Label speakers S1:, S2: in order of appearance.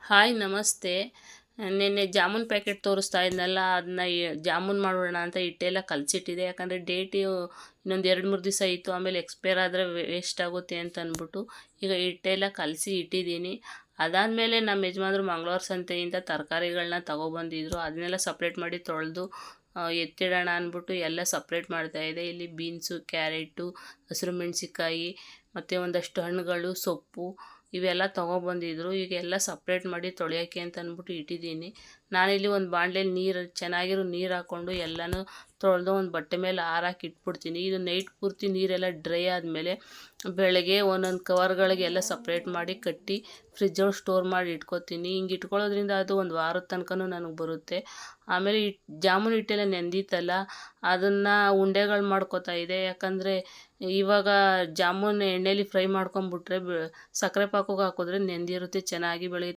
S1: Hi ನಮಸ್ತೆ. ನಿನ್ನೆ jamun packet ತೋರಿಸ್ತಾ ಇದ್ನಲ್ಲ, ಅದನ್ನ ಜಾಮೂನ್ ಮಾಡೋಣ ಅಂತ ಹಿಟ್ಟೆಲ್ಲ ಕಲಸಿಟ್ಟಿದೆ. ಯಾಕಂದರೆ ಡೇಟು ಇನ್ನೊಂದು 2-3 ದಿವಸ ಇತ್ತು, ಆಮೇಲೆ ಎಕ್ಸ್ಪೈರ್ ಆದರೆ ವೇಸ್ಟ್ ಆಗುತ್ತೆ ಅಂತ ಅಂದ್ಬಿಟ್ಟು ಈಗ ಹಿಟ್ಟೆಲ್ಲ ಕಲಸಿ ಇಟ್ಟಿದ್ದೀನಿ. ಅದಾದಮೇಲೆ ನಮ್ಮ ಯಜಮಾನ್ರು ಮಂಗಳವಾರ ಸಂತೆಯಿಂದ ತರಕಾರಿಗಳನ್ನ ತೊಗೊಬಂದಿದ್ರು. ಅದನ್ನೆಲ್ಲ ಸಪ್ರೇಟ್ ಮಾಡಿ ತೊಳೆದು ಎತ್ತಿಡೋಣ ಅಂದ್ಬಿಟ್ಟು ಎಲ್ಲ ಸಪ್ರೇಟ್ ಮಾಡ್ತಾಯಿದ್ದೆ. ಇಲ್ಲಿ ಬೀನ್ಸು, ಕ್ಯಾರೆಟು, ಹಸಿರು ಮೆಣಸಿಕಾಯಿ ಮತ್ತು ಒಂದಷ್ಟು ಹಣ್ಣುಗಳು, ಸೊಪ್ಪು ಇವೆಲ್ಲ ತೊಗೊಬಂದಿದ್ರು. ಈಗ ಎಲ್ಲ ಸಪ್ರೇಟ್ ಮಾಡಿ ತೊಳೆಯೋಕ್ಕೆ ಅಂತ ಅಂದ್ಬಿಟ್ಟು ಇಟ್ಟಿದ್ದೀನಿ. ನಾನಿಲ್ಲಿ ಒಂದು ಬಾಣಲೆಯಲ್ಲಿ ನೀರು, ಚೆನ್ನಾಗಿರೋ ನೀರು ಹಾಕ್ಕೊಂಡು ಎಲ್ಲನೂ ತೊಳೆದು ಒಂದು ಬಟ್ಟೆ ಮೇಲೆ ಆರಾಕಿ ಇಟ್ಬಿಡ್ತೀನಿ. ಇದು ನೈಟ್ ಪೂರ್ತಿ ನೀರೆಲ್ಲ ಡ್ರೈ ಆದಮೇಲೆ ಬೆಳಗ್ಗೆ ಒಂದೊಂದು ಕವರ್ಗಳಿಗೆಲ್ಲ ಸಪ್ರೇಟ್ ಮಾಡಿ ಕಟ್ಟಿ ಫ್ರಿಜ್ಜೊಳಗೆ ಸ್ಟೋರ್ ಮಾಡಿ ಇಟ್ಕೊತೀನಿ. ಹಿಂಗೆ ಇಟ್ಕೊಳ್ಳೋದ್ರಿಂದ ಅದು ಒಂದು ವಾರದ ತನಕನೂ ನನಗೆ ಬರುತ್ತೆ. ಆಮೇಲೆ ಜಾಮೂನ್ ಹಿಟ್ಟೆಲ್ಲ ನೆಂದಿತ್ತಲ್ಲ, ಅದನ್ನು ಉಂಡೆಗಳು ಮಾಡ್ಕೊತಾ ಇದೆ. ಯಾಕಂದರೆ ಇವಾಗ ಜಾಮೂನ್ ಎಣ್ಣೆಲಿ ಫ್ರೈ ಮಾಡ್ಕೊಂಬಿಟ್ರೆ ಸಕ್ಕರೆ ಪಾಕಕ್ಕೆ ಹಾಕಿದ್ರೆ ನೆಂದಿರುತ್ತೆ, ಚೆನ್ನಾಗಿ ಬೆಳೆಯುತ್ತೆ.